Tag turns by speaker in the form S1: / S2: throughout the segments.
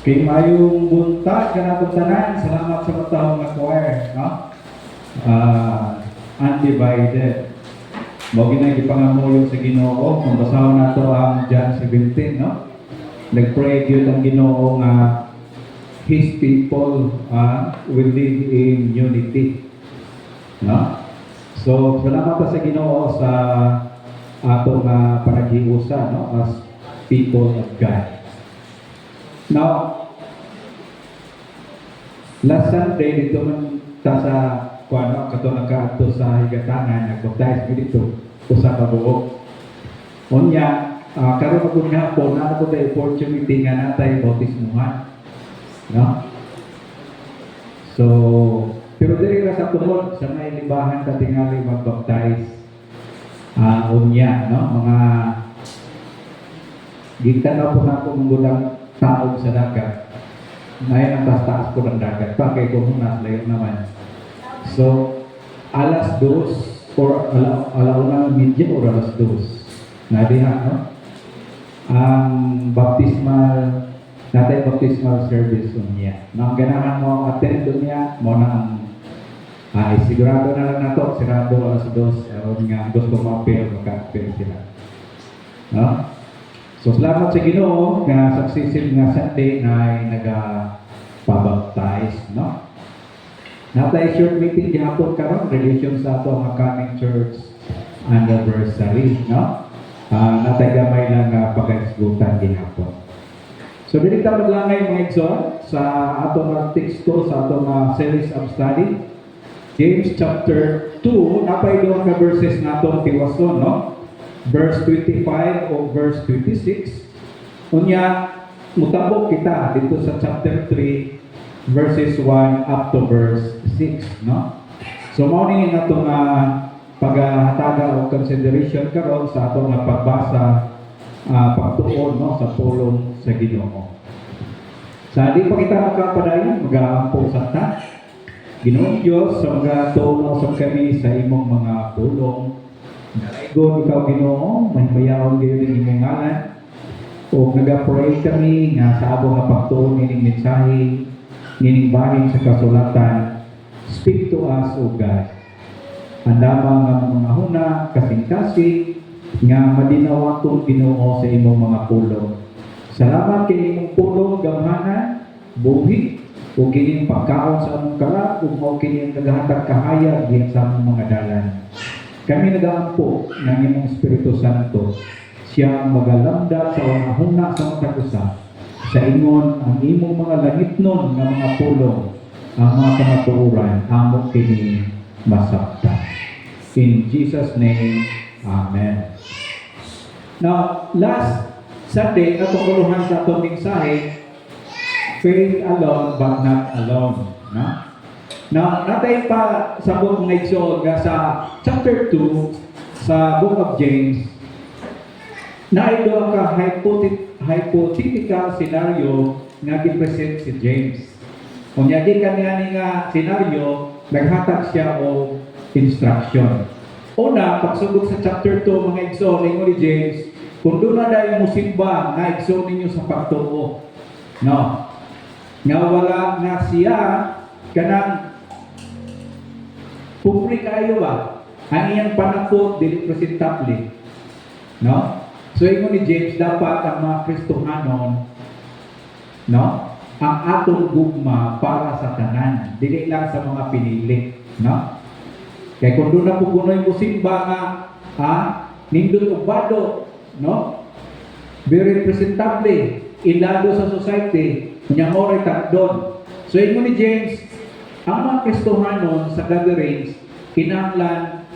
S1: Kay mayong buntag ka na tanan, salamat sa matahong nga choir, no? Undivided. Mo ginay gipangamuyo sa Ginoo, kung basahon nato ang John 17, no? Nag-pray gyud ang Ginoo nga His people will live in unity, no? So salamat pa sa Ginoo sa atong panaghiusa, no? As people of God. Now, last Sunday, dito man ta sa kuano kato nagkaadto sa higatangan, nag-baptize ko dito usa ka buok. Unya, karon ako nga po na ako tay opportunity nga natay bautismuhan. No? So, pero diri ra sa tungod sa may libahan ka tingali mag-baptize. Unya, no? Mga gitanaw po na ako mong tao sa dagat. Ngayon ang taas ko ng dagat. Pakay ko muna layo naman. So, alas 2 or alauna media or alas 2. Nadiha, no? Ang baptismal, natay baptismal service niya. Nang ganahan mo attend niya, mo na ang sigurado na lang na to, sirado alas 2. Nga gusto mo appeal, maka-appeal sila. No? So, salamat sa Ginoo nga successive nga Sunday na nagapabaptize, no? Natay short meeting gihapon karon relation sa ato ang coming church anniversary, no? Natay gamay lang pag-isgutan gihapon. So, dili ta maglangay mga igsoon sa atong teksto sa atong series of study. James chapter 2, napay duha ka verses nato tiwason, no? Verse 25 o verse 26. Unya, mutabok kita dito sa chapter 3, verses 1 up to verse 6, no? So, mao ni natong paghataga o consideration karon sa atong pagbasa, pagtuon, no, sa pulong sa Ginoo. Sa di pa kita makapadayon, mag-aampo sa ta. Ginoong Diyos, sa mga tulong sa kami sa imong mga pulong. Nalaigon ikaw Ginoo, mahimayaon kayo din imong ngalan. O nag-pray kami nga sa abong nga pagtuon nining mensahe, nining bahin sa kasulatan. Speak to us, O God. Andamang nga mga huna, kasing-kasing, nga madinawaton Ginoo sa imong mga pulong. Salamat kay imong pulong, gamhanan, buhi, o kining pagkaon sa among kalat, o mo kining naghahatag kahayag diyan sa among mga dalan. Kami nag-aampo ng imong Espiritu Santo, siya magalamdag sa mga huna sa mga usap, sa ingon ang imong mga langitnon nga mga pulong, ang mga kamatuoran, amo kini masabtan. In Jesus' name, Amen. Now, last Sunday, natungkuluhan sa itong mensahe, faith alone but not alone. No? Now, natay pa sa buong mga igsoon sa chapter 2 sa Book of James, naidwa ka hypothetical scenario nga gipresent si James. Kung yagi kanya nga scenario, naghatag siya o instruction. Una, pagsugod sa chapter 2, mga igsoon, ingon ni James, kung doon na dahil musimba, nga igsoon ninyo sa pagtuo. No? Nga wala nga siya, kanang pupri kayo ba? Ang iyang panakot, dili presentable. No? So, ingon ni James, dapat ang mga Kristohanon, no? Ang atong gugma para sa tanan, dili lang sa mga pinili. No? Kaya kung doon na pupunoy mo simba nga, nindot o bado, no? Very presentable, ilado sa society, kanya moray takdon. So, ingon ni James, ang mga Kristohanon sa gatherings, kinahanglan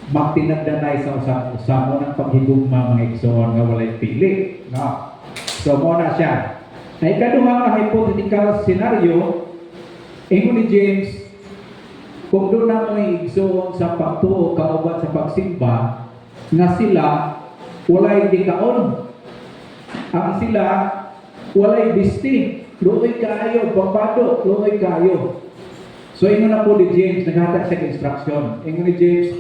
S1: magtinagdanay sa usamo ng paghigugma mga igsoon nga walay pili. No? So, muna siya. Ay ikaduhang na hypothetical scenario, ingon ni James, kung doon na mga igsoon sa pagtuo kauban sa pagsimba, nga sila walay dikaon. Ang sila walay bisti. Luoy kayo, pampado, luoy kayo. So, ingon na po ni James, naghatag siya instruction. Ingon ni James,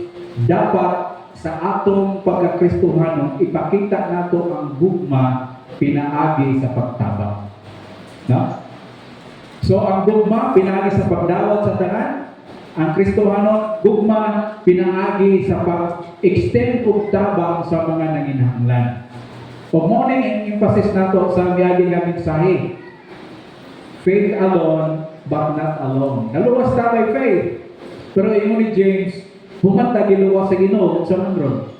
S1: dapat sa atong pagkakristohanon, ipakita nato ang gugma pinaagi sa pagtabang. No? So ang gugma pinaagi sa pagdawat sa tanan, ang Kristohanon gugma pinaagi sa pag-extend og tabang sa mga nanginahanglan. O mo ning ang emphasis nato sa miagi nga mensahe. Faith alone but not alone. Naluwas ta by faith. Pero ingon ni James, humanta giluwas sa Ginoo sa manron.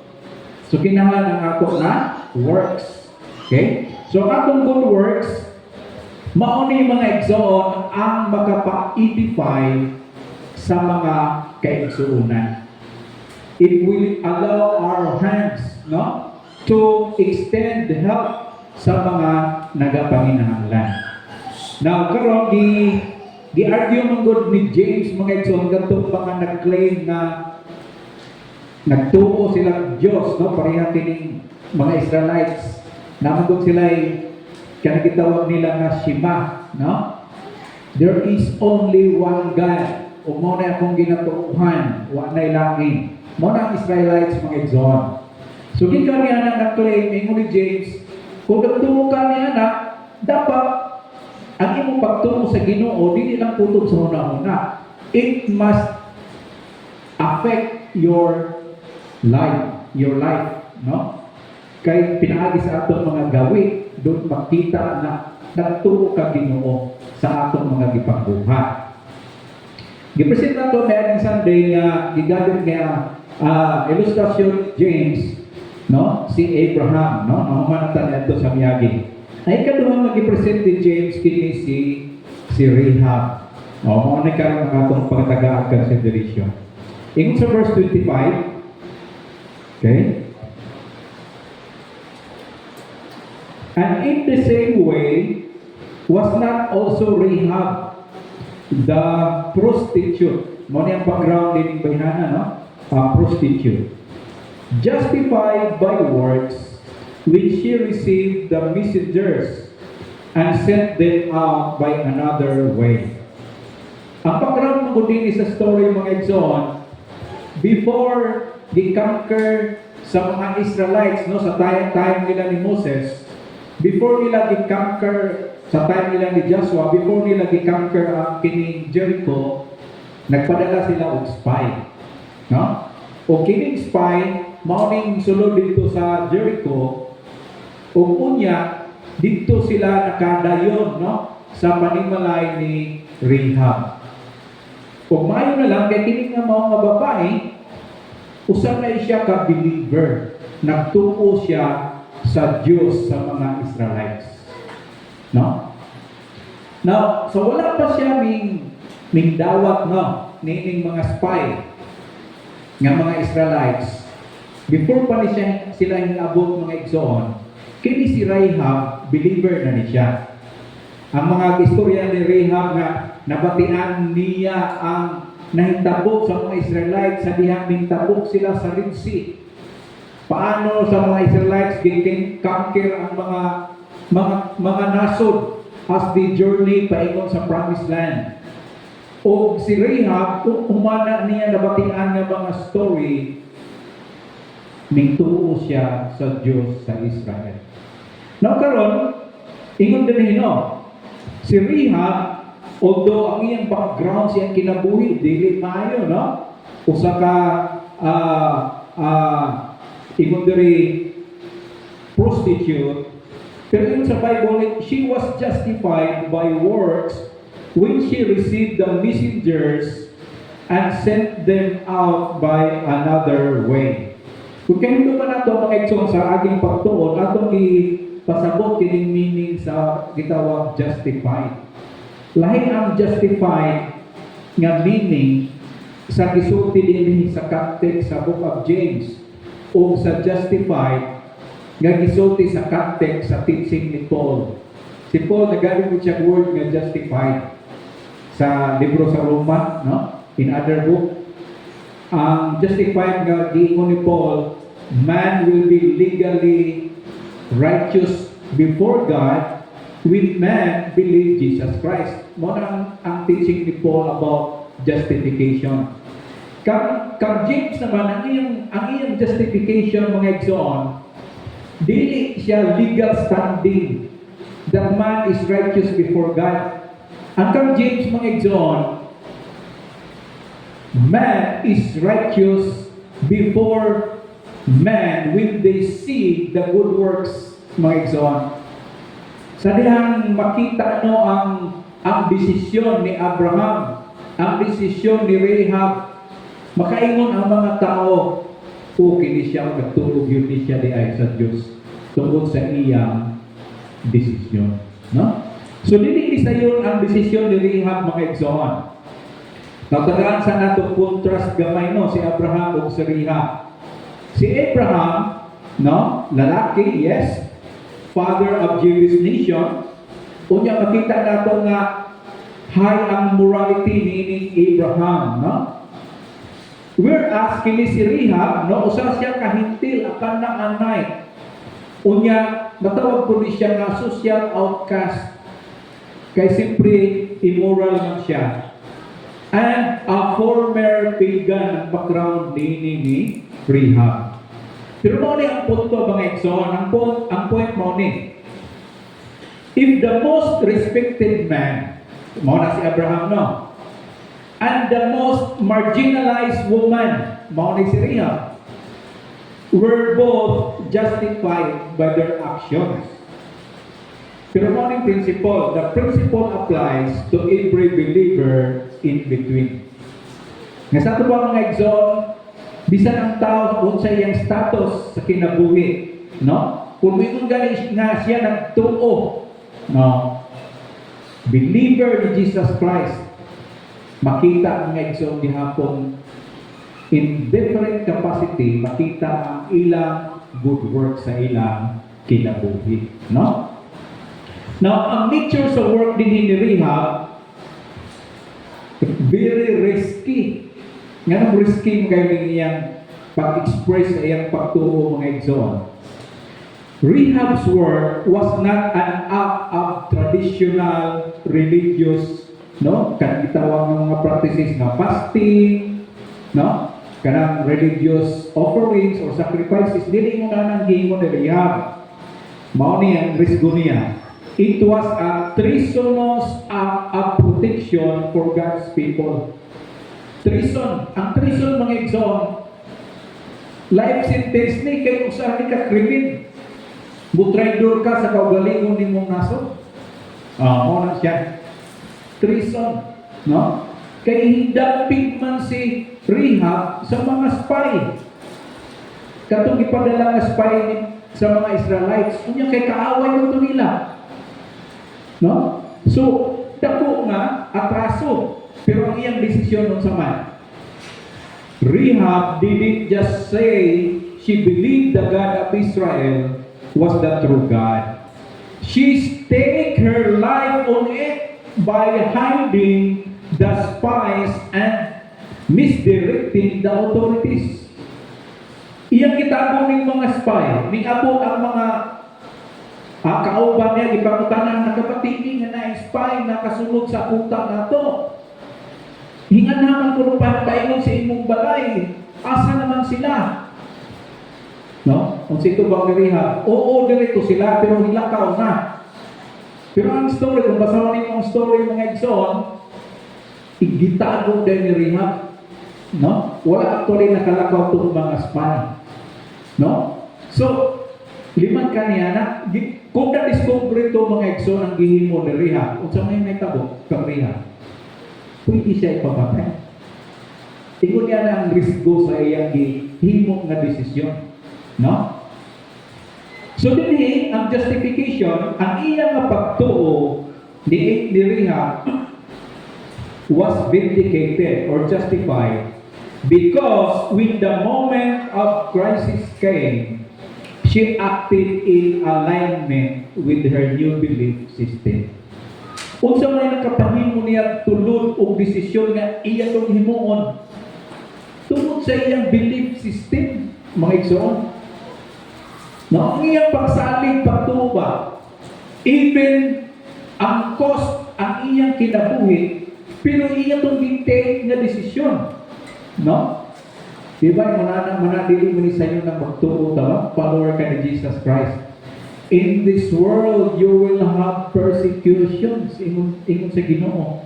S1: So kinahanglan ang ato na works. Okay? So atong good works mao ni mga igsoon ang makapa-edify sa mga kaigsuonan. It will allow our hands, no, to extend help sa mga nagapanginahanglan. Now, karon gi-argue man gud ni James mga igsoon kadto mga nag-claim na nagtuo sila Dios, no, pareha kining mga Israelites. Naman sila kaya gitawag nila nga Shema, no? There is only one God. O mo na akong ginatuuhan, wa na'y langin. Mo na ang Israelites mga igsoon. So gikan niya na na-claim, ingon ni James, kung nagtuo ka niya na, dapat ang imong pagtuo sa Ginoo dili lang putod sa una-una. It must affect your life, no? Kay pinaagi sa atong mga gawi, doon makita na nagtuo ka Ginoo sa atong mga gipangbuhat. Gipresent nato mayroong Sunday nga gigamit nga illustrasyon James, no? Si Abraham, no? Mahumanatan nato sa miyagi. Ay kaduha nga gipresent ni James kini si Rahab. Mao na karon ang atong pagtagaan consideration. Ingon sa verse 25. Okay? And in the same way, was not also Rahab the prostitute? Mo ni ang background din ng bahinana, no? Prostitute. Justified by works, which she received the messengers and sent them out by another way. Ang background mo din sa story mga igsoon, before the conquer sa mga Israelites, no, sa time nila ni Moses, before nila gi-conquer sa time nila ni Joshua, before nila gi-conquer ang kining Jericho, nagpadala sila og spy, no? O kining spy mao ning sulod dito sa Jericho, ug unya dito sila nakadayon, no, sa panimalay ni Rahab. Ug maayo na lang kay kining nga mao nga babae, usa na siya ka believer, nagtuo siya sa Diyos sa mga Israelites. No? Now, so wala pa siya ming dawat, no, nining mga spy nga mga Israelites. Before pa ni sila inabot mga igsoon, kini si Rahab, believer na ni siya. Ang mga istorya ni Rahab nga nabatian niya ang nahitabok sa mga Israelites sa dihang mintabok sila sa Red Sea. Paano sa mga Israelites conquer ang mga nasod as the journey paingon sa promised land. O si Rahab, kung umana niya nabatian nga mga story, mingtuo siya sa Diyos sa Israel. Now karon, ingon din si Rahab, although ang iyang background siyang kinabuhi, dili maayo, no? Usa ka ingon diri prostitute, pero yun sa Bible, she was justified by works when she received the messengers and sent them out by another way. Kung kanino pa nato mga igsoon sa aging pagtuon, atong ipasabot kining meaning sa gitawag justified. Lahi ang justified nga meaning sa gisulti dinhi sa context sa Book of James o sa justified nga gisulti sa context sa teaching ni Paul. Si Paul nagagamit siya word nga justified sa libro sa Roma, no? In other book, ang justified nga giingon ni Paul, man will be legally righteous before God when man believe Jesus Christ. Mo na ang teaching ni Paul about justification. Kang James naman, ang iyang justification mga igsoon, Dili siya legal standing. That man is righteous before God. Ang kang James mga igsoon, man is righteous before man when they see the good works, mga igsoon. Sa dihang makita no ang desisyon ni Abraham, ang desisyon ni Rahab, makaingon ang mga tao, kini siya, nagtulog yun ni siya di ay sa Diyos tungkol sa iyang desisyon. No? So, dili sa yun ang desisyon ni Rahab, mga igsoon. Nagtagaan sa nato contrast gamay no, si Abraham o si Rahab. Si Abraham, no, lalaki, yes, father of Jewish nation, unya makita nato nga high ang morality ni Abraham, no? Whereas kini si Rahab, no, usa siya kahintil akan na anay. Unya matawag po ni siya nga social outcast. Kay simpre immoral man siya. And a former pagan ang background ni Rahab. Pero mo ni ang punto mga igsoon, ang point mo ni. If the most respected man, mo na si Abraham, no? And the most marginalized woman, mo ni si Rahab, were both justified by their actions. Pero mo ni principle, the principle applies to every believer in between. Nga sa ito ba mga igsoon, bisan ang tao kung sa iyang status sa kinabuhi, no? Kung may nga siya nagtuo, no? Believer ni Jesus Christ, makita ang mga igsoon gihapon in different capacity, makita ang ilang good work sa ilang kinabuhi, no? Now, ang nature sa work din ni Rahab, very risky. Nga nang risky mo kayo niyang pag-express sa iyang pagtuo mga igsoon. Rahab's work was not an act of traditional religious, no? Kanang gitawag ng mga practices na fasting, no? Kanang religious offerings or sacrifices, dili mo na nang gihimo ni Rahab. Mao ni ang risgo niya. It was a treasonous act of protection for God's people. Treason. Ang treason mga igsoon, life sentence ni kay usahay ka krimen. Butraidor ka sa kaugalingon ni mong naso. Mo na siya. Treason, no? Kay hidapig man si Rahab sa mga spy. Katong ipadala nga spy ni sa mga Israelites, unya kay kaaway mo to nila. No? So, dako nga atraso. Pero ang iyang desisyon nun sa man. Rahab didn't just say she believed the God of Israel was the true God. She staked her life on it by hiding the spies and misdirecting the authorities. Iyang kitagong ng mga spy, ningabot ang mga kauban niya, ipangutanan nakapatingin na na-spy, nakasunod sa puta na to. Hingan naman kung paingon sa imong balay, asa naman sila? No? Kung sito bang Rahab, oo, dirito sila, pero hilakaw na. Pero ang story, kung basahin niyo ang story mga igsoon, igitago din ni Rahab. No? Wala actually nakalakaw itong mga spy. No? So, liman kaniya na, kung na-discover ito mga igsoon ang gihimo ni Rahab, kung sa may tabo, kang Rahab, pwede siya ipapatay. Tingnan niya na ang risgo sa iyang gihimo nga desisyon. No? So, din ang justification, ang iyang pagtuo ni Rahab was vindicated or justified because when the moment of crisis came, she acted in alignment with her new belief system. Unsa may nakapahimo niya tulod og desisyon nga iya tong himuon tungod sa iyang belief system, mga igsoon. No, ang iyang pagsalig pagtuba, even ang cost ang iyang kinabuhi, pero iya tong detail nga desisyon. No? Diba, manadili mo ni sa inyo ng magtuo ka, follower ka ni Jesus Christ. In this world, you will have persecutions, ingon sa Ginoo.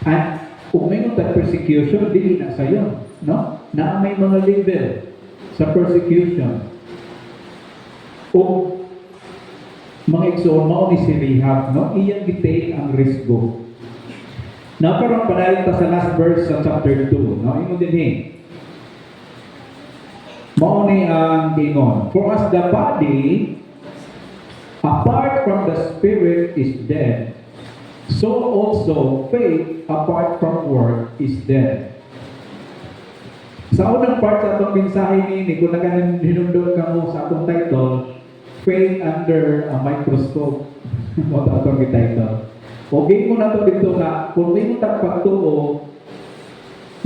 S1: At kung may persecution, dili na sa iyo, no? Na may mga level sa persecution. O mga igsoon, mao ni si Rahab, no? Iyang gitay ang risgo. Na parang padayon ta sa last verse sa chapter 2, no? Ingon din mao ni ang gingon. For as the body, apart from the spirit, is dead, so also faith apart from work is dead. Sa unang part sa atong mensahe ni kung hinundon ka mo sa atong title, Faith Under a Microscope. Mo ta atong title. Okay mo na to dito nga, kung may mo pagtuo,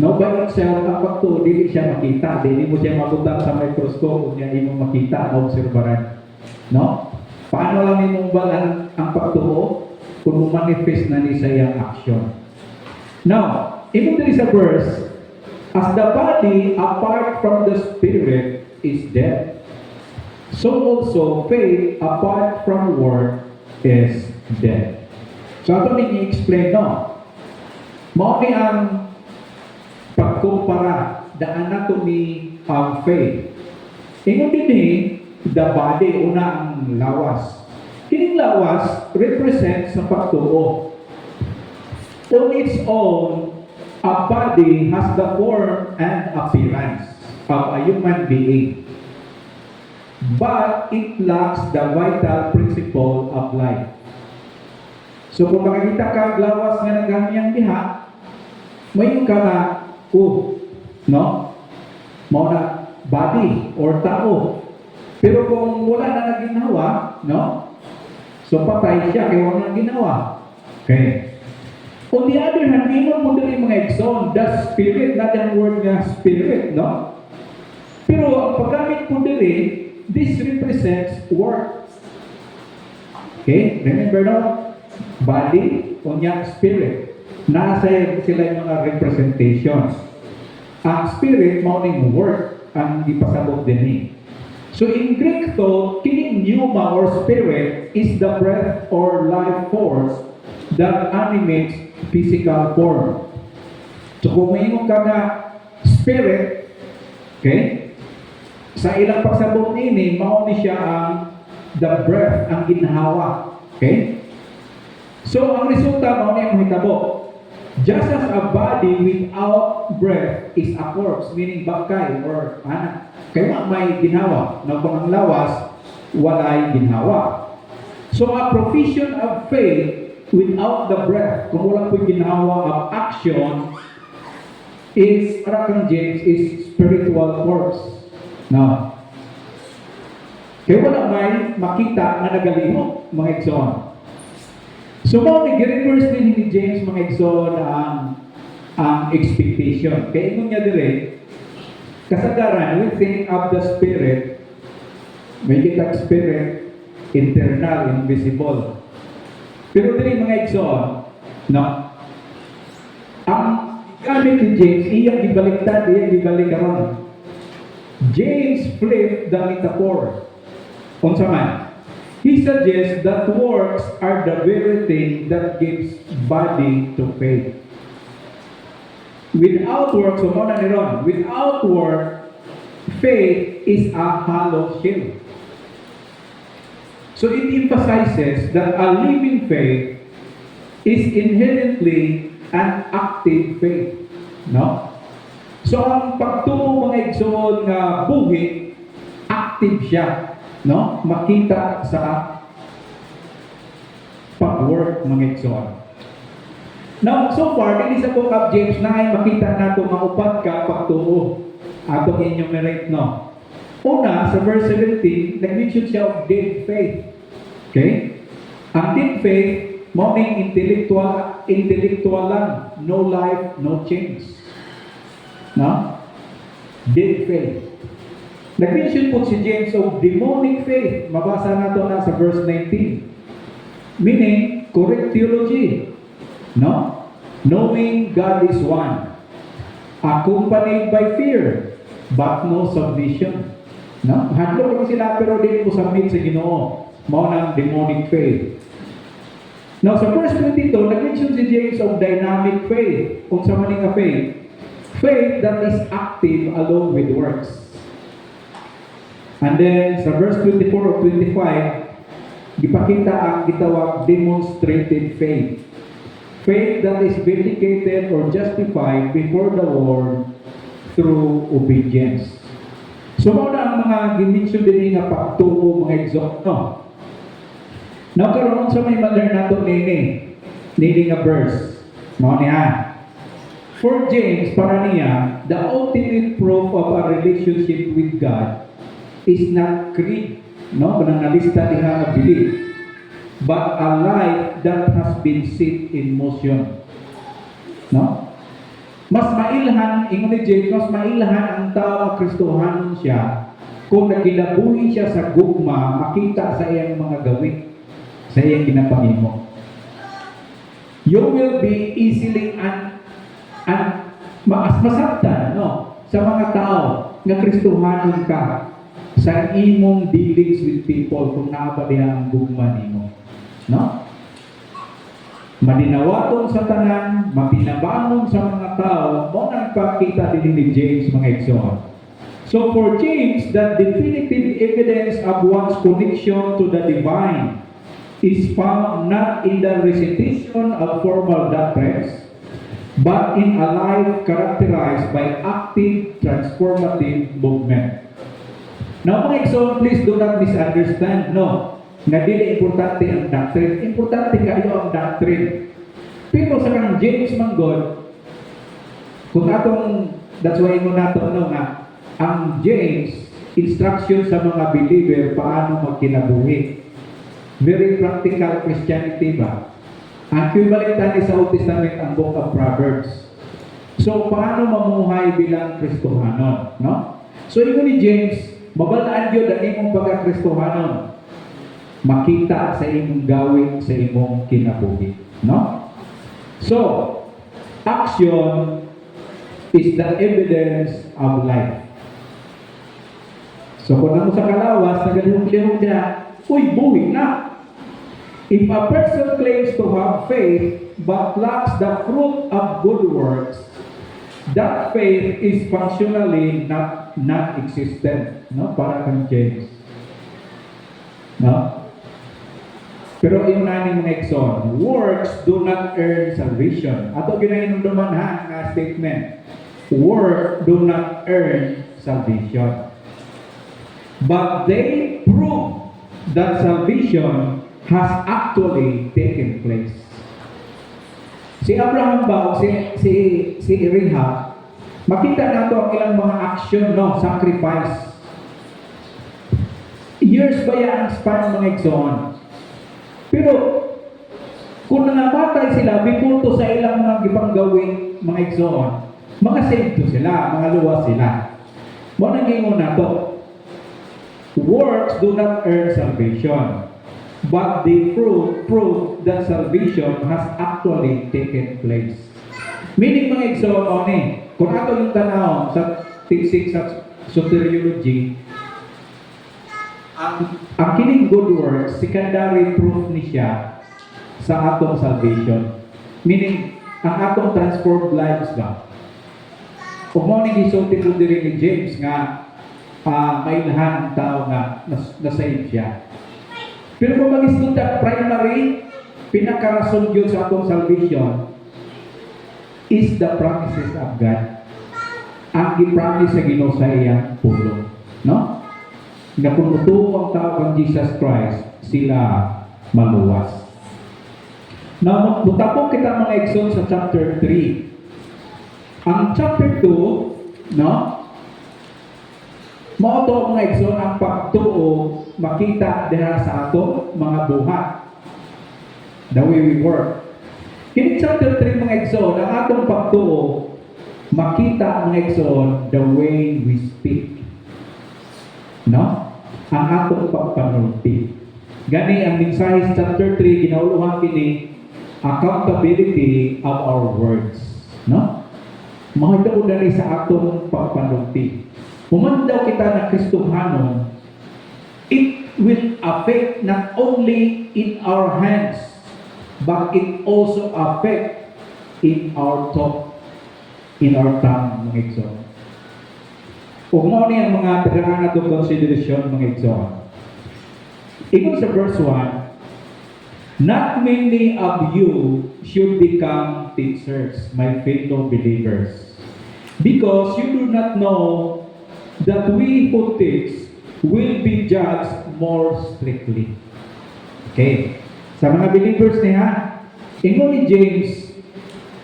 S1: no, by itself, ang pagtuo, dili siya makita. Dili mo siya mabutan sa microscope, niya imong makita, obserbaran. No? Paano lang imong balan ang pagtuo? Kung manifest na ni sa iyang action. Now, imong diri sa verse, as the body apart from the spirit is dead, so also faith apart from work is dead. So ato ni i-explain, no? Mao ni ang pagkumpara the anatomy of faith. Ingon din the body, una ang lawas. Kining lawas represents sa pagtuo. On its own, a body has the form and appearance of a human being, but it lacks the vital principle of life. So kung makikita ka lawas nga naghamiyang diha, may ka na no? Mao na body or tao. Pero kung wala na naginawa, no? So patay siya kaya wala nang ginawa. Okay. On the other hand, ingon mo diri mga igsoon, the spirit, not ang word nga spirit, no? Pero ang paggamit po diri, this represents work. Okay? Remember no? Body, unya spirit. Nasa sila yung mga representations. Ang spirit, mauning work, ang ipasabot din ni. So in Greek though, kining pneuma or spirit is the breath or life force that animates physical form. So kung mayroon ka na spirit, okay, sa ilang pagsabot nini, mao ni siya ang the breath, ang ginhawa. Okay? So ang resulta, mao ni ang mahitabo. Just as a body without breath is a corpse, meaning bakay or anak. Kaya may ginhawa. Na kung ang lawas, walay ginhawa. So a provision of faith without the breath, kung wala po ginhawa of action, is, para kang James, is spiritual corpse. No. Kaya wala may makita na nagalihok, mga igsoon. So, mao ni gi-reverse din ni James mga igsoon ang expectation. Kaya ingon niya dire, kasagaran, we think of the spirit, may kitang spirit, internal, invisible. Pero dire mga igsoon, no? Ang gamit ni James, iyang gibaliktad, iyang gibalik karon. James flipped the metaphor. Unsa man? He suggests that works are the very thing that gives body to faith. Without works, without work, faith is a hollow shell. So it emphasizes that a living faith is inherently an active faith. No? So ang pagtuo mga igsoon nga buhi, active siya. No? Makita sa pag-work mga igsoon. Now, so far, din sa book of James na ay makita nato maupat ka pagtuo. Atong enumerate, no? Una, sa verse 17, nag-mention siya of dead faith. Okay? Ang dead faith, morning intellectual lang. No life, no change. No? Dead faith. Nag-mention po si James of demonic faith. Mabasa nato na sa verse 19. Meaning, correct theology. No? Knowing God is one. accompanied by fear, but no submission. No? Hadlok lang sila pero di mo submit sa Ginoo. Mao nang demonic faith. Now sa verse 22, nag-mention si James of dynamic faith. Kung sa maning faith, faith that is active along with works. And then sa verse 24 or 25, gipakita ang gitawag demonstrated faith. Faith that is vindicated or justified before the Lord through obedience. So mao na ang mga gimension din nga pagtuo mga exhorto. Now karon sa may ma-learn nato nini nga verse. Mao niya. For James para niya, the ultimate proof of a relationship with God is not creed, no, kanang nalista diha nga belief, but a life that has been set in motion. No? Mas mailhan, ingon ni James, mas mailhan ang tao Kristohanon siya kung nagilabuhi siya sa gugma, makita sa iyang mga gawin, sa iyang ginapahimo. You will be easily masaktan, no, sa mga tao nga Kristohanon ka sa imong dealings with people kung naaba diha ang gugma nimo. No? Madinawaton sa tanan, mapinabangon sa mga tao, mo nang pakita din ni James mga exhort. So for James, the definitive evidence of one's connection to the divine is found not in the recitation of formal doctrines, but in a life characterized by active, transformative movement. Now mga exhort, please do not misunderstand, no? Nga dili importante ang doctrine. Importante kayo ang doctrine. Pero sa kang James Manggod, kung atong, that's why mo nato ano nga, ang James, instruction sa mga believer paano magkinabuhi. Very practical Christianity ba? Ang equivalent ni sa Old Testament ang Book of Proverbs. So, paano mamuhay bilang Kristohanon? No? So, ito ni James, mabalaan yun ang imong pagka-Kristohanon. Makita sa imong gawin, sa imong kinabuhi. No? So, action is the evidence of life. So, kung ano sa kalawas, nagalihong-lihong niya, uy, buhay na. If a person claims to have faith but lacks the fruit of good works, that faith is functionally not non-existent. No? Para kang James. No? Pero yung naning mga exon, works do not earn salvation. Ato ginahinunduman ha nga statement. Work do not earn salvation. But they prove that salvation has actually taken place. Si Abraham ba, si Rahab, makita nato ang ilang mga action, no, sacrifice. Years ba yan ang span ng mga exon? Pero, kung nangamatay sila, bipunto sa ilang mga gipanggawin mga exon, mga saved sila, mga luwas sila. Mo nang na to. Works do not earn salvation, but they prove that salvation has actually taken place. Meaning mga exon, kung ato yung tanaw sa teaching sa soteriology, ang kining good works, secondary proof ni siya sa atong salvation. Meaning, ang atong transformed lives ba? Kung mo ni gisulti po diri ni James nga may lahan ang tao na nasave siya. Pero kung mag-istud primary, pinakarason yun sa atong salvation is the promises of God. Ang i-promise sa Ginoo sa iyang pulo. No? Na kung mutuo ang tao kang Jesus Christ, sila maluwas. Now, mutapok kita mga exon sa chapter 3. Ang chapter 2, no? Mao to mga exon ang pagtuo makita diha sa ato mga buhat. The way we work. Kini chapter 3 mga exon, ang atong pagtuo makita mga exon the way we speak. No? Ang atong pagpanulti. Gani ang mensahe sa chapter 3 ginauluhan kini accountability of our words. No? mahitabo na sa atong pagpanulti. Human daw kita na Kristohanon, it will affect not only in our hands, but it also affect in our thought, in our tongue, mga igsoon. Kung mo niya mga tagaan na consideration, mga igsoon. Ikon sa verse 1, not many of you should become teachers, my fellow believers, because you do not know that we who teach will be judged more strictly. Okay? Sa mga believers niya, ingon ni James,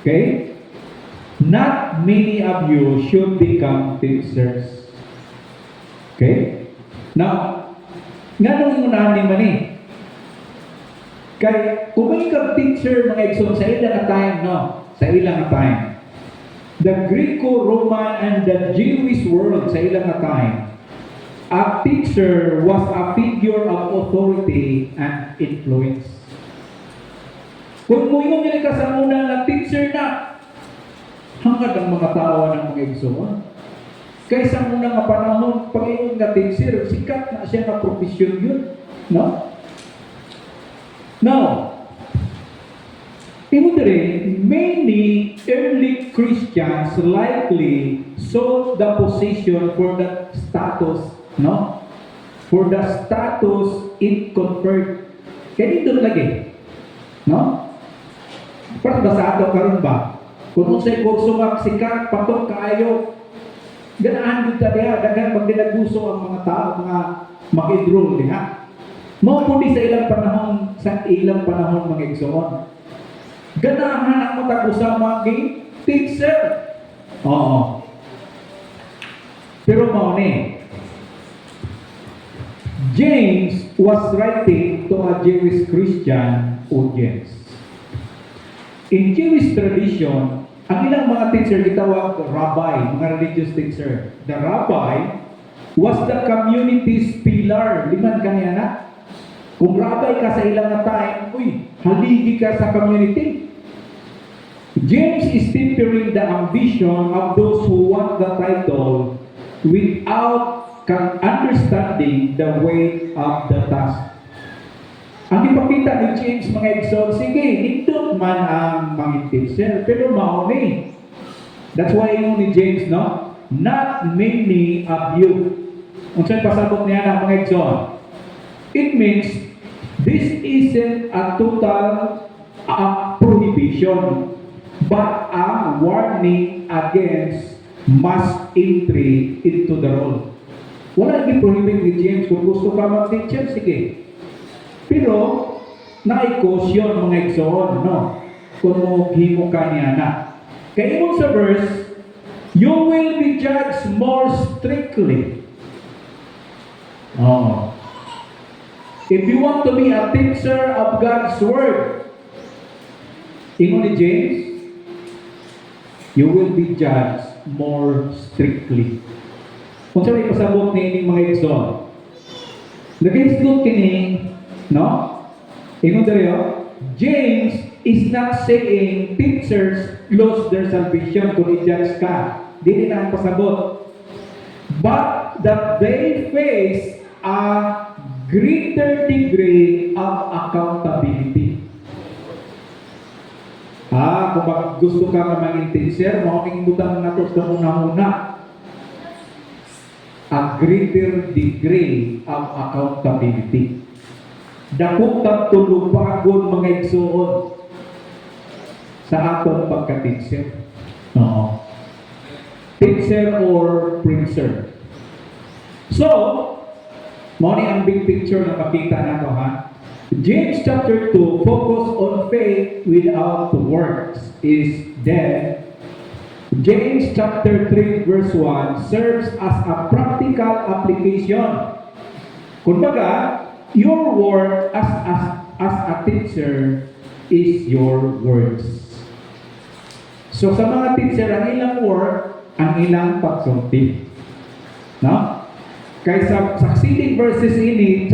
S1: okay? Not many of you should become teachers. Okay? Now, nga nung unahan ni Mani, kay kung may teacher mga igsoon sa ilang na time, no? Sa ilang na time. The Greco-Roman and the Jewish world sa ilang na time, a teacher was a figure of authority and influence. Kung muingon nila ka sa muna na teacher na, hangad ang mga tao ng mga igsoon. Kaysa muna nga panahon, Panginoon nga teacher, sikat na siya na profesyon yun. No? Now, many early Christians likely sought the position for the status, no? For the status it conferred. Kaya dito lagi, no? Para ba sa ato karon ba? Kung sa'y kurso sikat, patok kaayo, ganaan dito diya, dagan magdinaguso ang mga tao, mga mag-enroll diha. Mao po di sa ilang panahon mga igsoon. Ganahan ang matag usama kay teacher. Oo. Pero mao ni James was writing to a Jewish Christian audience. In Jewish tradition, ang ilang mga teacher gitawag rabbi, mga religious teacher. The rabbi was the community's pillar. Liman kaniya na. Kung rabbi ka sa ilang na time, haligi ka sa community. James is tempering the ambition of those who want the title without understanding the weight of the task. Ang ipakita ni James mga igsoon, sige, nindot man ang mga teacher, pero mauni. That's why yung ni James, no? Not many of you. Kung saan pasabot niya na mga igsoon, it means this isn't a total prohibition, but a warning against mass entry into the role. Wala nang prohibit ni James kung gusto ka mag-teacher, sige. Pero, naikosyon mga igsoon, no? Kung himo ka niya na. Kaya mo sa verse, you will be judged more strictly. Oh. If you want to be a teacher of God's Word, ingon ni James, you will be judged more strictly. Kung saan may pasabot ni ining mga igsoon, nag-isgot kini, no? Ingon dito, James is not saying teachers lose their salvation kung i-judge ka. Dili na ang pasabot. But that they face a greater degree of accountability. Kung gusto ka maging teacher, maraming butang na ito sa una-una. A greater degree of accountability. Dakong tagtulupagon mga igsoon sa aton pagka-teacher. No. Teacher or preacher. So, mo ni ang big picture na makita nato ha. James chapter 2 focus on faith without works is dead. James chapter 3 verse 1 serves as a practical application. Kumbaga, your work as a teacher is your words. So sa mga teacher, ang ilang work, ang ilang pagsulti. No? Kaya sa succeeding verses ini,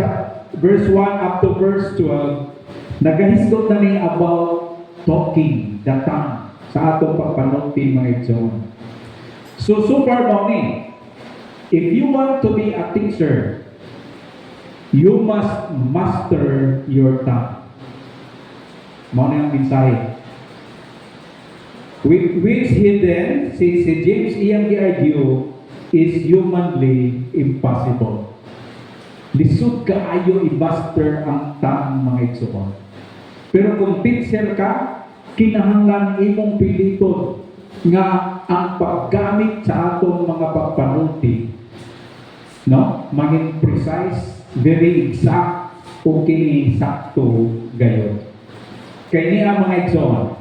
S1: verse 1 up to verse 12, nagahisgot na ni about talking, the tongue. sa atong pagpanulti mga igsoon. So far mo ni, if you want to be a teacher, you must master your tongue. Mao na ang mensahe. Which hidden, si James iyang i-argue, is humanly impossible. Lisod kaayo i-master ang tongue mga igsoon. Pero kung teacher ka, kinahanglan imong piliton nga ang paggamit sa atong mga pagpanulti, no? Maging precise, very exact, o kini sakto gayon. Kaya niya mga igsoon,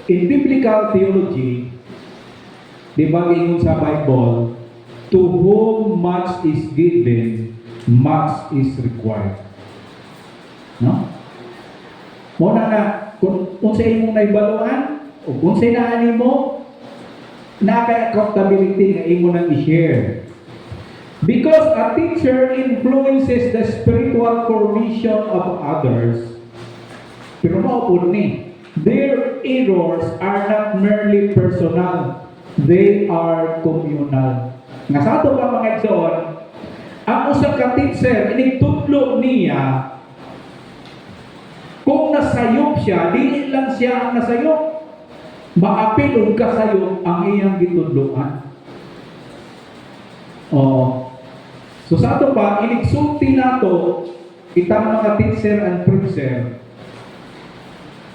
S1: in biblical theology, di ba ingon sa Bible, to whom much is given, much is required. No? Muna na, kung sa imong naibaluan, o kung sa inaanin mo, na kay accountability na imo nang i-share. Because a teacher influences the spiritual formation of others. Pero maupod ni, their errors are not merely personal, they are communal. Nga sa ato pa mga igsoon, ang usang ka teacher, inigtudlo niya, kung nasayop siya, dili lang siya ang nasayop. Maapil o kasayop ang iyang gitudloan. So sa ato pa, inigsulti nato, kitang mga teacher and preacher,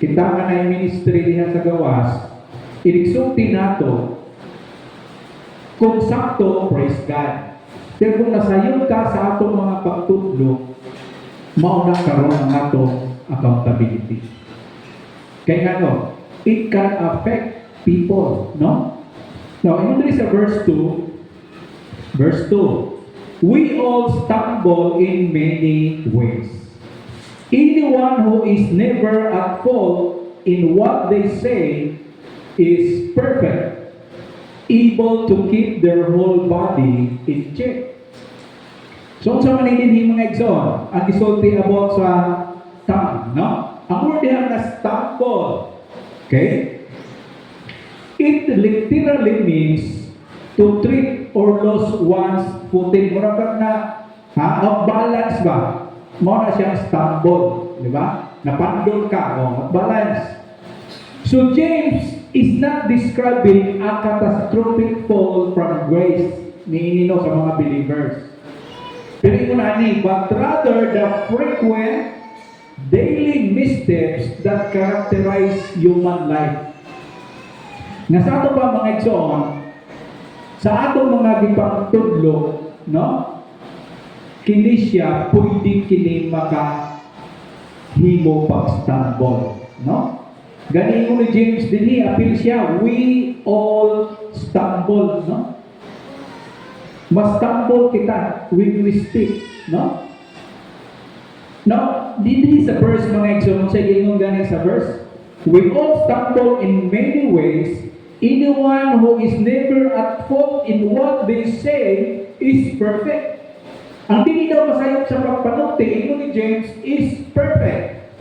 S1: kita nga na ministry diha sa gawas, inigsulti nato, kung sakto, praise God. Pero kung nasayop ka sa atong mga pagtudlo, mauna karon ang atong accountability. Kaya nga no, it can affect people, no? Now, in sa verse 2, we all stumble in many ways. Anyone who is never at fault in what they say is perfect, able to keep their whole body in check. So, sa maninin mga igsoon, ang isulti about sa tongue, no? Ang word niya na stumble. Okay? It literally means to trip or lose one's footing. Mura na, off-balance ba? Muna siyang stumble. Di ba? Napandol ka, off-balance. So James is not describing a catastrophic fall from grace ni sa mga believers. Pero ito na ni, but rather the frequent daily missteps that characterize human life. Nga sa ato pa mga igsoon, sa atong mga gipagtudlo, no? Kini siya pwede kini makahimo pag-stumble, no? Gani mo ni James dinhi apil siya, we all stumble, no? Mas-stumble kita when we speak, no? Now, dito sa verse mga igsoon, sa gingon ganing sa verse, we all stumble in many ways. Anyone who is never at fault in what they say is perfect. Ang dili daw masayop sa pagpanulti, ino ni James, is perfect.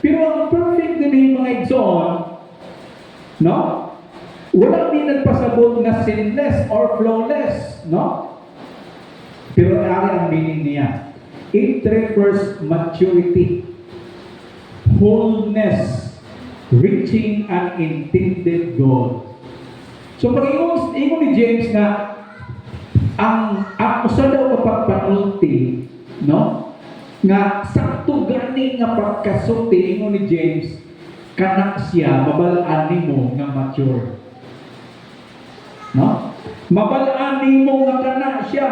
S1: Pero ang perfect din mga igsoon, no? Wala din nagpasabot na sinless or flawless, no? Pero ari ang meaning niya. It refers maturity, wholeness, reaching an intended goal. So pag ingon ni James na ang usa daw pagpanulti, no? Nga sakto gani nga pagkasulti ingon ni James, kanak siya mabalaan nimo nga mature. No? Mabalaan nimo nga kanak siya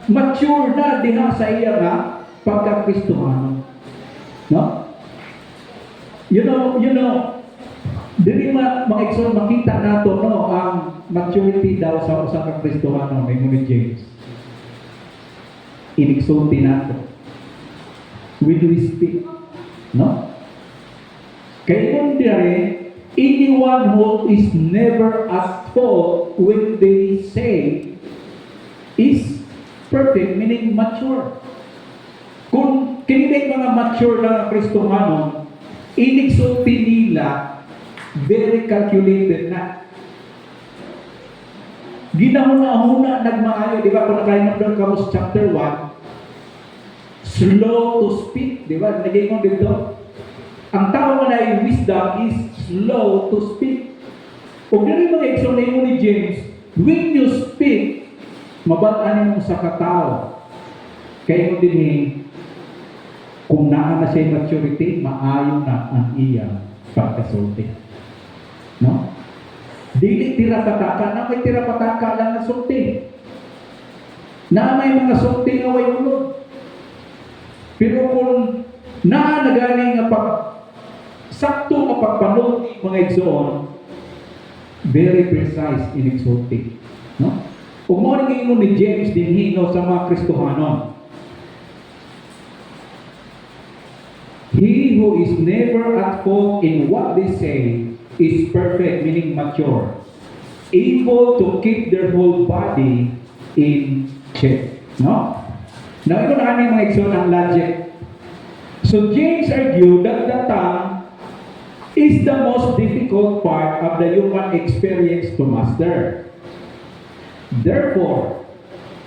S1: mature na diha sa iya nga pagka-Kristohano. No? You know, dili mga igsoon makita nato no ang maturity daw sa usa ka Kristohano ni James. Inigsulti nato. When we speak, no? Kaya kung dire, anyone who is never at fault when they say is perfect, meaning mature. Kung kinilig mga mature na Kristohano, inigsulti nila, very calculated na. Ginahuna-huna nagmaayo, di ba? Kung nakalimod ka mo sa chapter 1, slow to speak, di ba? Naging mo dito. Ang tao na ay wisdom is slow to speak. Kung dili mga explain mo ni James, when you speak, mabalaan mo sa katao. Kaya mo din kung naa na siya maturity, maayo na ang iyang pagkasulti. No? Dili tira-pataka, na may tira-pataka lang na sulti. Na may mga sulti nga way ulod. Pero kung naa na gani nga sakto na pagpanulti mga igsoon, very precise in exulting. No? Kung mo rin mo ni James din hino sa mga Kristohanon, he who is never at fault in what they say is perfect, meaning mature, able to keep their whole body in check. No? Now, ito na aming mga igsoon ang logic. So, James argued that the tongue is the most difficult part of the human experience to master. Therefore,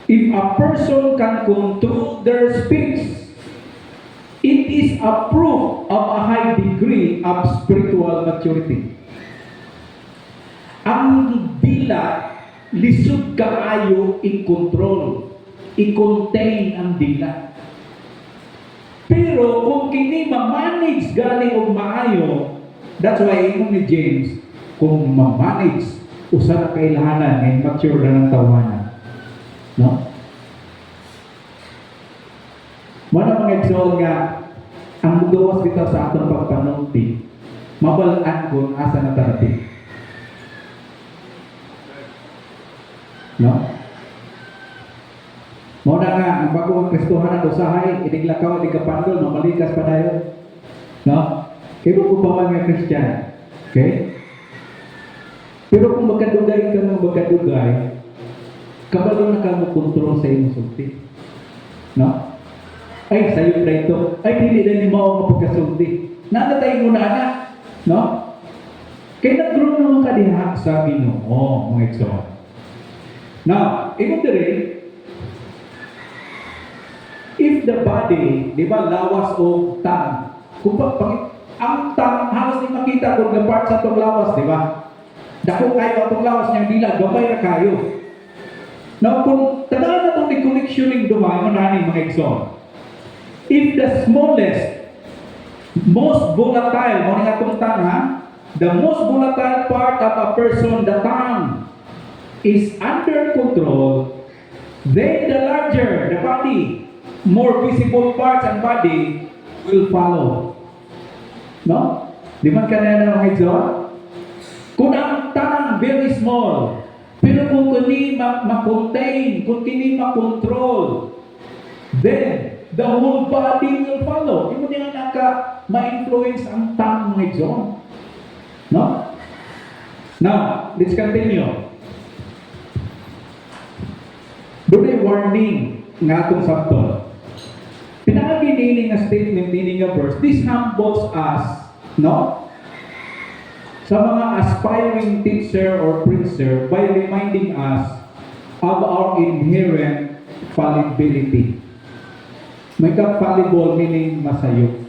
S1: if a person can control their speech, it is a proof of a high degree of spiritual maturity. Ang dila, lisod kaayo i-control, i-contain ang dila. Pero kung kini ma-manage galing o maayo, that's why ingon ni James, kung ma-manage, usa na kailangan ng mature na ng tawanan. No? Mana mga igsoon nga, ang mugawas dito sa atong pagpanulti, mabalaan kung asa na tarating. No? Muna nga, ang bagong Kristohanan usahay, iniglakaw, inikapandol, mamalikas pa tayo. No? Kaya kung paman nga Christian, okay? Pero kung magkadugay ka ng magkadugay, kabalo na ka mo kontrol sa iyong sulti. No? Ay, sayo na ito. Ay, hindi na ni mao mapagkasulti. Natatay mo na na. No? Kaya nag-grow naman ka diha sa Ginoo, mga igsoon. Now, ito rin, if the body, di ba, lawas o tongue, kung ang tongue, halos di makita kung na part sa itong lawas, di ba? Dako kayo itong lawas niyang dila, gamay na kayo. Now, kung tandaan na itong connection ng dumay, mananing mga igsoon, if the smallest, most volatile, mo nga itong tongue, ha? The most volatile part of a person, the tongue, is under control, then the larger, the body, more visible parts and body will follow. No? Di man kanina na mga igsoon? Kung ang tongue very small, pero kung kini ma-contain, kung kini ma-control, then the whole body will follow. Di mo niya ma-influence ang tongue mga igsoon. No? Now, let's continue. Doon ay warning nga itong sabton. Pinakabinili nga statement, meaning nga verse, this humbles us, no? Sa mga aspiring teacher or preacher by reminding us of our inherent fallibility. May ka-fallible meaning masayo.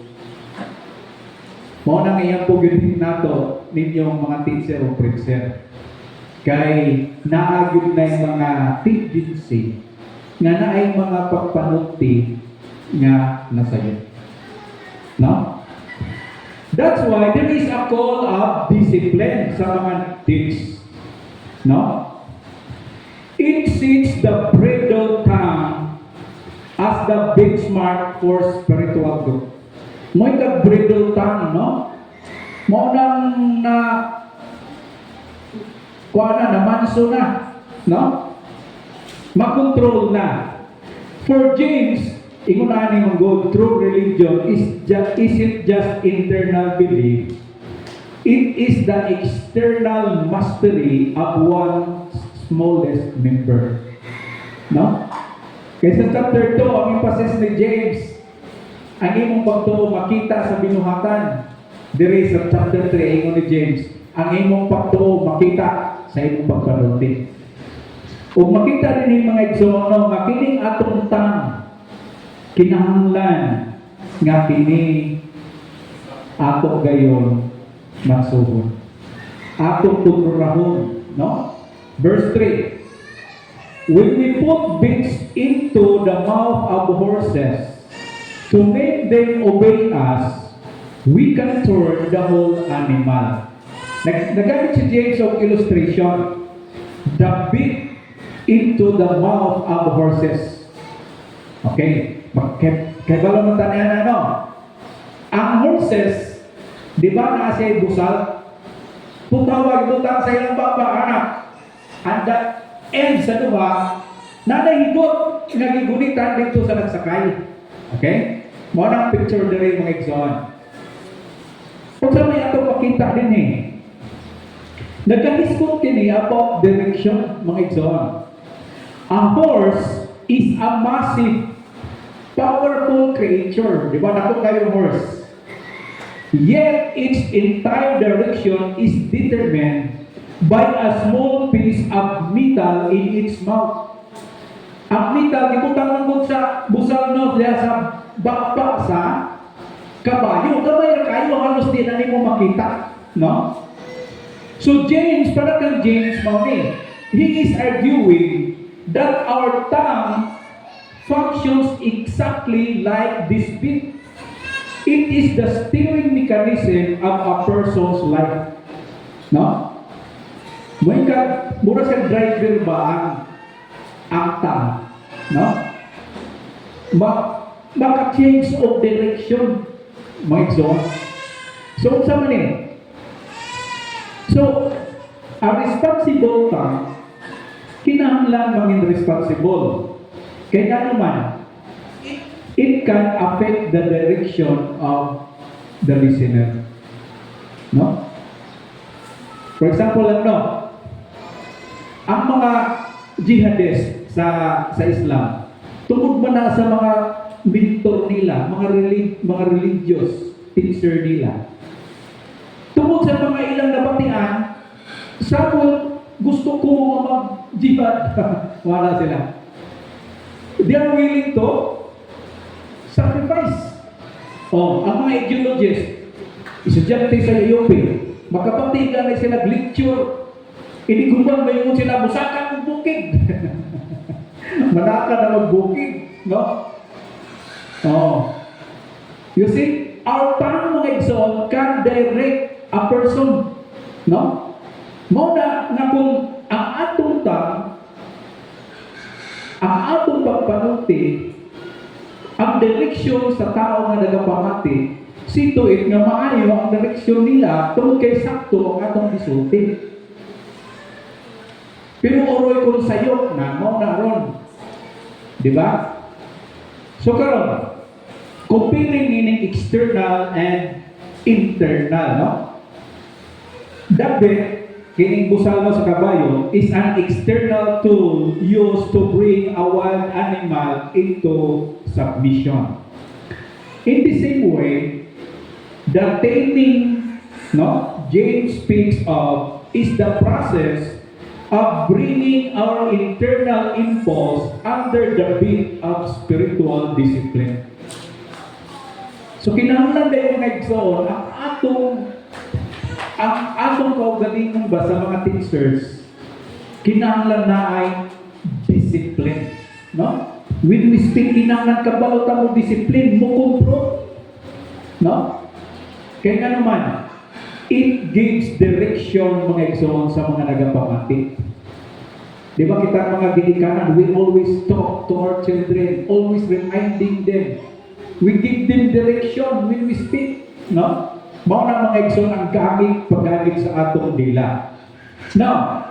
S1: Mao nang iyang pugin nato ninyong mga teacher o preacher. Kay naagid na yung mga tendency nga naay mga pagpanulti nga nasayo. No? That's why there is a call of discipline sa mga teens. No? It sets the bridle tongue as the benchmark for spiritual growth. Mo'y ka-bridle tongue, no? Mo nang na kuana na manso na, no? Makontrol na. For James, ingunahan ni God, true religion isn't just internal belief. It is the external mastery of one smallest member. No? Kaya sa chapter 2, ang emphasis ni James, ang imong pagtuo makita sa binuhatan. There is a chapter 3, ingon ni James, ang imong pagtuo makita sa imong pagpanulti. Kung makita din yung mga igsoon, makining atong tang, kinahanglan nga kini ato gayon magsuhon. Ato tuturahon, no? Verse 3. When we put bits into the mouth of horses to make them obey us, we can turn the whole animal. Nagamit si James of illustration, the bit into the mouth of horses. Okay? Kaya ba naman tanayan ang horses, di ba na siya busal? Putawag butang sa ilang baba, anak. And the end sa duha, nanahigot, nagigunitan dito sa nagsakay. Okay? Mo nang picture diri mga igsoon. Kung sa may ato pakita din nagkahiskot kini about direction mga igsoon. A horse is a massive, powerful creature. Di ba? Nato kayo horse. Yet its entire direction is determined by a small piece of metal in its mouth. Ang metal, ibutang lang sa busal no, sa bakpa sa kabayo. Kamay na kayo, halos din na mo makita. No? So James, para kang James Mauni, he is arguing that our tongue functions exactly like this bit. It is the steering mechanism of a person's life. No? Mura sa driver ba ang tongue? No? Maka-change of direction. Mga igsoon. So, sa manin? So, a responsible tongue, kinahanglan maging responsible. Kaya naman, it can affect the direction of the listener. No? For example, ang mga jihadist sa Islam, tungkol ba na sa mga mentor nila, mga religious teacher nila, tungkol sa mga ilang nabatian, sabon, gusto ko mag-jihad. Wala sila. They are willing to sacrifice. Ang mga ideologists, estudyante sa UP, makapatigan na sila lecture, iniguban ba yung sila, musakan ng bukid. Manaka na magbukid. No? You see, our tongue, mga igsoon, can direct a person. No? Muna na kung ang atong tongue, ang atong pagpanulti, ang direksyon sa tao nga nagapamati, sito it nga maayo ang direksyon nila tungkol kay sakto ang atong gisulti. Pero oroy kung sayok na, mo na ron. Di ba? So karon, comparing meaning external and internal, no? Dapat, kining busal mo sa kabayo is an external tool used to bring a wild animal into submission. In the same way, the taming, James speaks of is the process of bringing our internal impulse under the beat of spiritual discipline. So kinahanglan dayon mga igsoon ang atong kaugalingon ba sa mga teachers, kinahanglan na ay discipline. No? When we speak, kinahanglan kabalot mo discipline, mo control. No? Kaya nga naman, it gives direction mga igsoon sa mga nagapamati. Di ba kita mga ginikanan, we always talk to our children, always reminding them. We give them direction when we speak. No? Mao na mga igsoon ang paggamit sa atong dila. Now,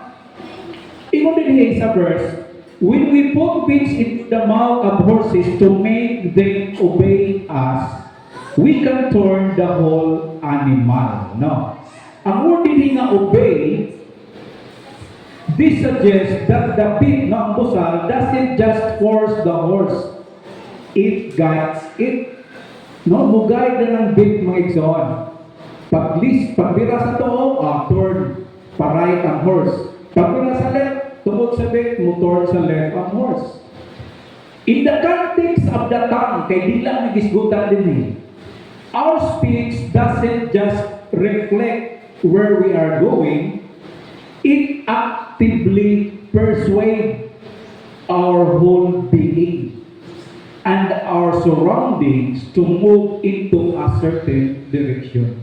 S1: ingon din sa verse, when we put bits into the mouth of horses to make them obey us, we can turn the whole animal. No? Ang word din nga obey, this suggests that the bit ng busal doesn't just force the horse, it guides it. No, mugay na ng bit mga igsoon. Pagbira sa to, turn pa right ang horse. Pagbira sa left, tungod sa left, mo turn sa left ang horse. In the context of the tongue, kay di lang nagisgutan din eh. Our speech doesn't just reflect where we are going, it actively persuades our whole being and our surroundings to move into a certain direction.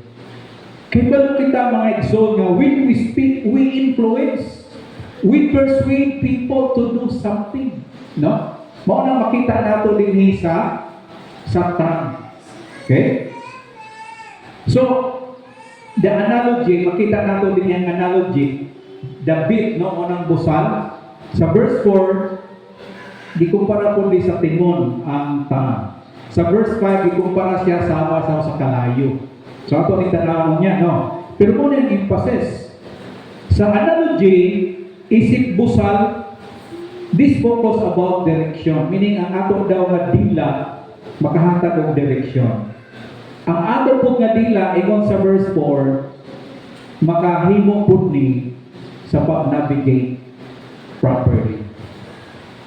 S1: Kaya kita mga exo nga, when we speak, we influence, we persuade people to do something. No? Mao na makita nato din sa tongue. Okay? So, the analogy, makita nato din yung analogy, the bit, no, unang busal, sa verse 4, gikumpara po din sa timon ang tongue. Sa verse 5, gikumpara siya sa awa sa kalayo. So, ato ni tanawon niya, no? Pero muna yung emphasis. Sa analogy, isip busal, this focus about direction, meaning ang ato daw nga dila makahatag og direction. Ang ato pud nga dila ingon sa verse 4 makahimo pud ni sa pag-navigate properly.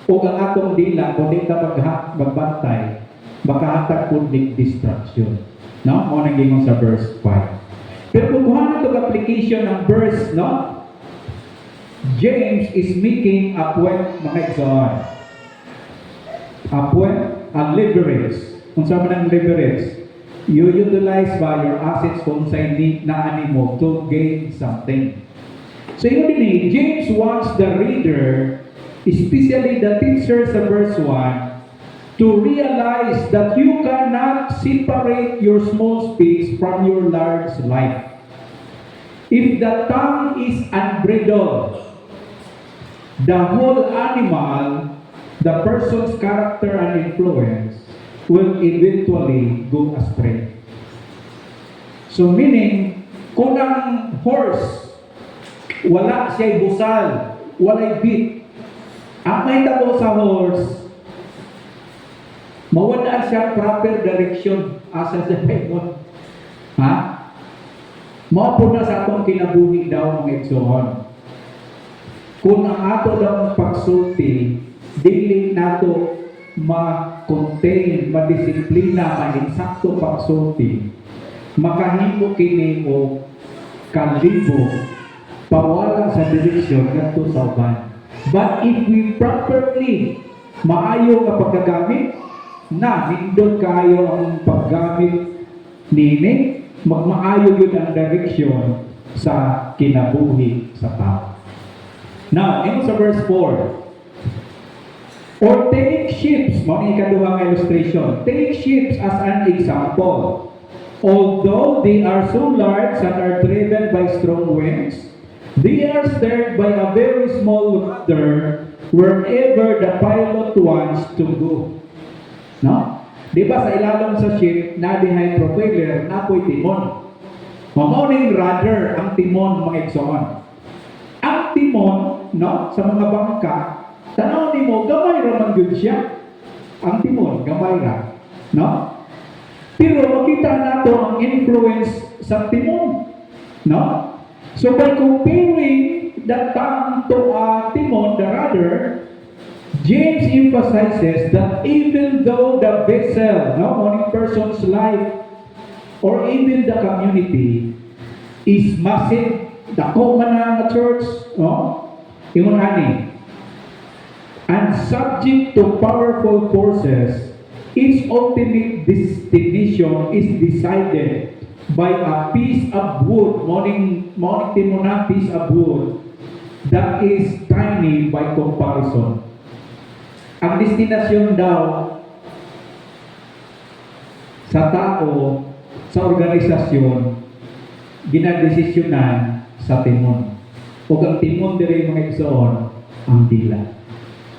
S1: O ang atong dila kung di ka magbantay makahatag pud ni distraction. No? Mo nang ingon sa verse 5. Pero kung kuha nato application ng verse, no? James is making a point, mga exon. A point, a leverage. Kung saan man ang leverage, you utilize by your assets kung saan naan mo to gain something. So yun din James wants the reader, especially the teacher sa verse 1, to realize that you cannot separate your small speech from your large life. If the tongue is unbridled, the whole animal, the person's character and influence will eventually go astray. So meaning, kung ang horse, wala siya'y busal, wala'y bit, ang may tabo sa horse, mawadaan siya proper direction asa sa paimon. Ha? Maupod na sa atong kinabuhi daw mga igsoon. Kung ang ato daw pagsulti, dili nato ma-contain, ma-disiplina, ma-insakto pagsulti, makahimo kini o kalibo, pawala sa direksyon ngadto sa uban. But if we properly maayo nga paggagamit, na nindot kayo ang paggamit nini, magmaayo yun ang direksyon sa kinabuhi sa tao. Now, in sa verse 4, or take ships, mga ikaduhang illustration, take ships as an example. Although they are so large and are driven by strong winds, they are steered by a very small rudder wherever the pilot wants to go. No? Di ba sa ilalong sa ship, na-behind propeller, napoy timon. Mamauning rudder ang timon mga igsoon. Ang timon, no, sa mga bangka, tanaw ni mo, gamay raman yun siya. Ang timon, gamay ra. No? Pero makita nato ang influence sa timon. No? So by comparing the tongue to timon, the rudder, James emphasizes that even though the vessel, no, one person's life, or even the community is massive, the common church, no, yung ani, and subject to powerful forces, its ultimate destination is decided by a piece of wood, morning timona piece of wood, that is tiny by comparison. Ang destinasyon daw sa tao, sa organisasyon, ginadesisyonan sa timon. O ang timon diri mga igsoon, ang dila.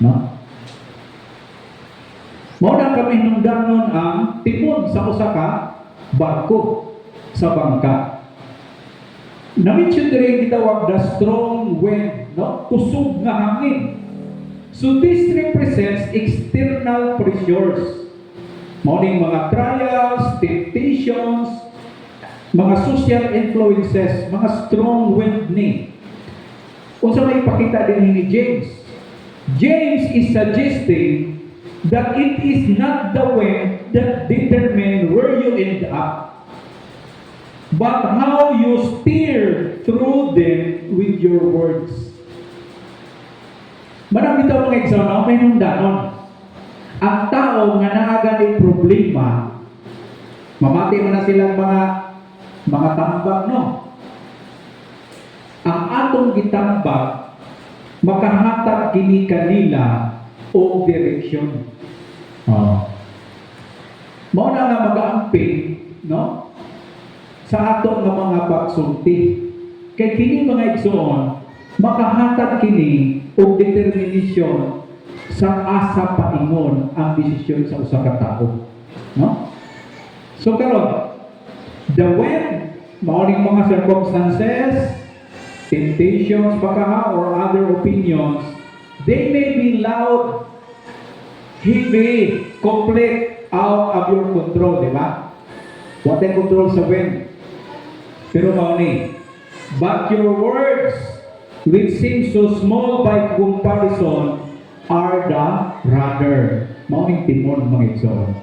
S1: No? Muna kami nungdanon ang timon sa usa ka barko sa bangka. Na-mention diri gitawag the strong wind, no? Kusog nga hangin. So this represents external pressures. Morning mga trials, temptations, mga social influences, mga strong wind ni. Kung sa may pakita din ni James. James is suggesting that it is not the wind that determine where you end up, but how you steer through them with your words. Marami daw mga eksona, may nundanon. Ang tao nga naagani problema, mamati mo na silang mga tambak, no? Ang atong gitambak, makahatag kini kanila o direksyon. Mao na nga mag-aamping, no? Sa atong nga mga pagsulti. Kay kini mga igsoon, makahatag kini o determinasyon sa asa paingon ang desisyon sa usa ka tawo, no? So karon, the when maoring mga circumstances, temptations baka or other opinions, they may be loud, heavy, complete, out of your control, di ba? What ay control sa wind? Pero mauni, but your words, which seem so small by comparison, are the rudder. Mauning timon mga igsoon.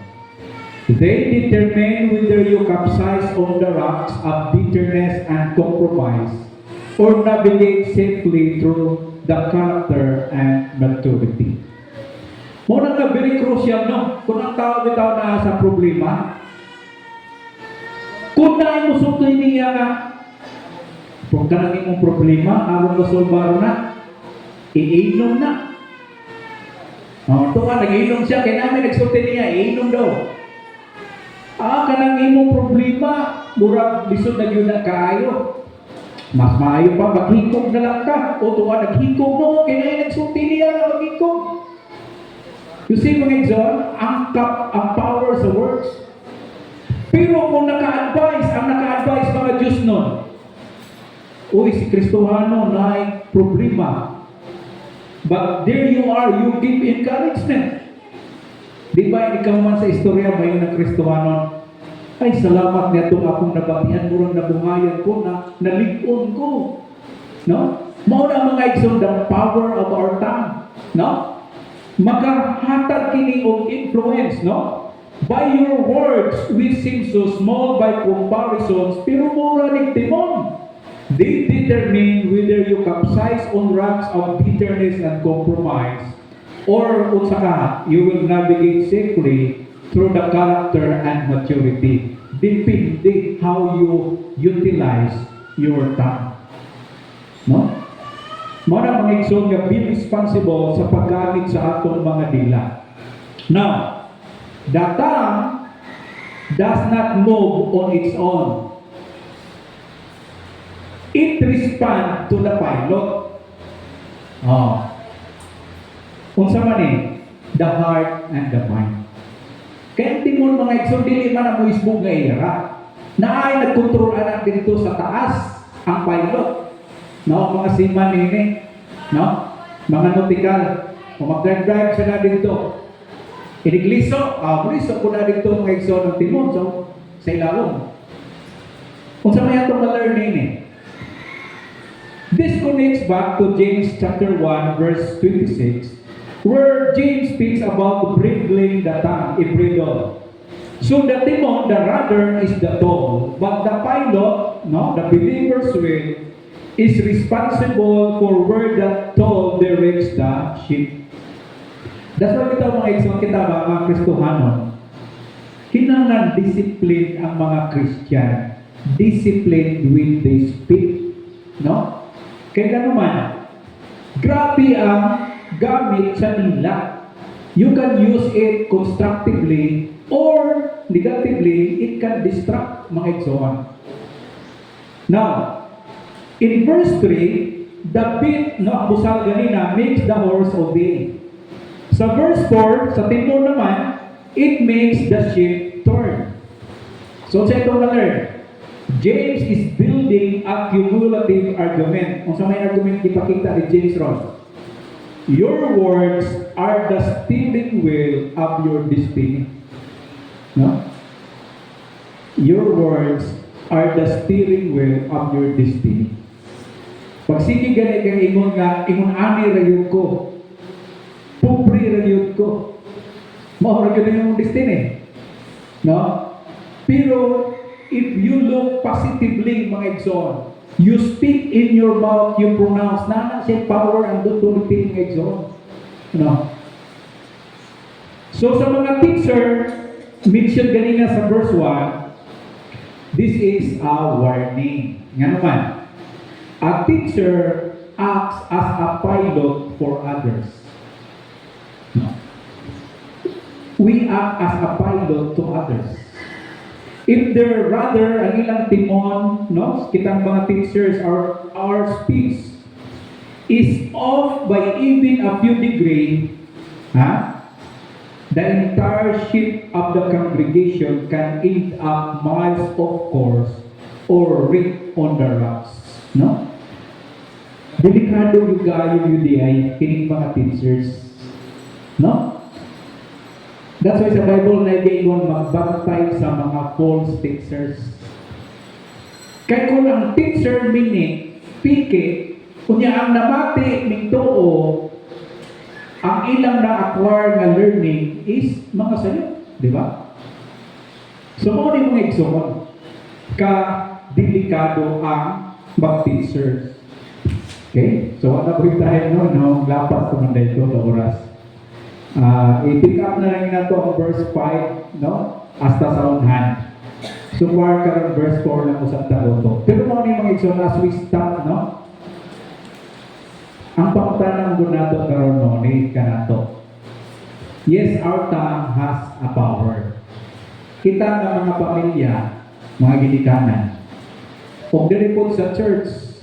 S1: They determine whether you capsize on the rocks of bitterness and compromise or navigate safely through the character and maturity. Muna nga very crucial, no? Kung ang tao bitaw na sa problema, kung na mo sumtoy niya nga, kung ka nang imong problema, aron masolbaro na, iinom na. Ito nga, nag-iinom siya, kaya namin nagsulti niya, iinom daw. Kanang imong problema, murag lisod na yun na kaayo. Mas maayo pa, maghikog na lang ka. O tuwa, naghikog no, kaya nagsulti niya, maghikog. You see mga igsoon, ang power sa words. Pero kung naka-advise mga Diyos nun, uy, si Kristohano na ay problema. But there you are, you give encouragement. Di ba, ikaw man sa istorya, may ng Kristohano, ay, salamat niya itong akong nabatihan, murang nabuhayan ko, nalig-on ko. No? Mauna mga igsoon, the power of our tongue. No? Makahatag kini og influence, no? By your words, which seem so small by comparisons, pero mura ning timon. They determine whether you capsize on rocks of bitterness and compromise, or unsa ka, you will navigate safely through the character and maturity. Depende how you utilize your tongue. No? Mga mga igsoon nga be responsible sa paggamit sa atong mga dila. Now, the tongue does not move on its own. It responds to the pilot. Unsa man ni? The heart and the mind. Kaya timon mga igsoon, dili man ang muisbog nga era. Naay nagkontrol anak dito sa taas ang pilot. No, mga seaman nini, no? Mga nautical, o mag-drive sila dito. Inigliso, buliso ko na dito mga igsoon ng timon, so sa ilalong. Kung sa may atong ma-learn nini. This connects back to James chapter 1 verse 26, where James speaks about bridling the tongue, a bridle. So the timon, the rudder is the toll, but the pilot, no, the believer's will, is responsible for where the toll directs the ship. That's why kita mga igsoon, kita mga Kristohano, kinahanglan discipline ang mga Christian, discipline with they speak, no? Kaya naman, grabe ang gamit sa nila. You can use it constructively or negatively, it can distract mga igsoon. Now, in verse 3, the bit na busal ganina makes the horse obey. Sa verse 4, sa timon naman, it makes the ship turn. So sa itong na-learn, James is building a cumulative argument. Kung sa may argument ipakita ni James Ross, your words are the steering wheel of your destiny. No? Your words are the steering wheel of your destiny. Pag sige gani kang ingon nga, ingon ani ra yun ko, pupri ra yun ko, maura yun yung destiny. No? Pero, if you look positively, mga igsoon, you speak in your mouth, you pronounce, na siya power and authority, mga igsoon. No? So, sa mga teacher, mention ganina sa verse 1, this is a warning. Nga naman, a teacher acts as a pilot for others. No? We act as a pilot to others. If they're rather, ang ilang timon, no, kitang mga teachers, our speech is off by even a few degree, the entire ship of the congregation can end up miles off course or wreck on the rocks. No? Delikado yung gayo yun di ay kining mga teachers. No? That's why sa Bible na gayon magbantay sa mga false teachers. Kaya kung ang teacher meaning, piki, kunya ang namati ng tuo, ang ilang na-acquire na learning is mga sayo. Di ba? So, mga mga igsoon, ka-delikado ang mag-teachers. Okay? So, ano po tayo no? Lapas naman dito sa oras. I-pick up na lang na ito ang verse 5, no? Hasta sa unhan. So far, karang verse 4 lang usap na ito. Pero mga mga igsoon, as we start, no? Ang pangtanang ko na ito karoon, no? Ni ka na ito. Yes, our tongue has a power. Kita ng mga pamilya, mga ginikanan, kung diripod sa church,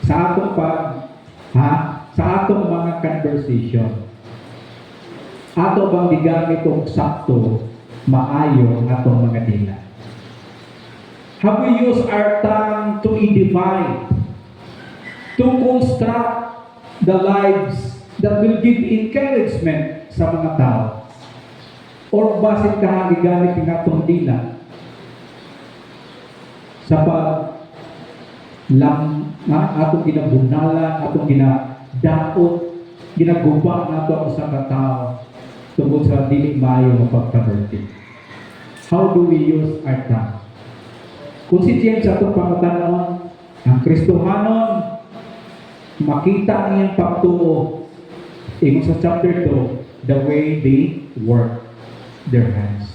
S1: sa atong sa atong mga conversation, ato bang digamit og sakto, maayo atong mga dila? Have we used our tongue to edify, to construct the lives that will give encouragement sa mga tao? Or basit ka gigamit ng atong dila sa atong ginabunalan, atong ginadaot, ginaguba nato ang sa katao tungkol sa dili maayo nga pagkaberti. How do we use our tongue? Kung si James atong pangutanon, ang Kristohanon makita niyang pagtuo ingon sa chapter 2, the way they work their hands.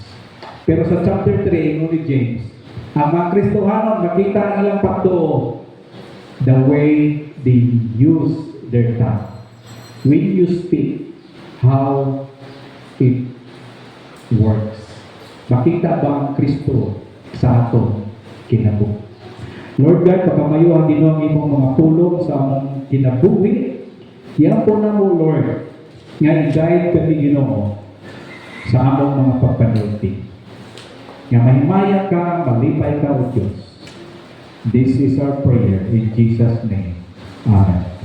S1: Pero sa chapter 3, ingon ni James, ang mga Kristohanon makita ang ilang pagtuo the way they use their tongue. When you speak, how it works. Makita ba ang Kristo sa aton kinabuhi? Lord God, pagkamayo ang Ginoo ang imong mga tulong sa among kinabuhi, yan po na mo, Lord, nga i-guide kami, Ginoo, sa among mga pagpanulti. Nga mahimaya ka, malipay ka, O Diyos. This is our prayer in Jesus' name. Amen.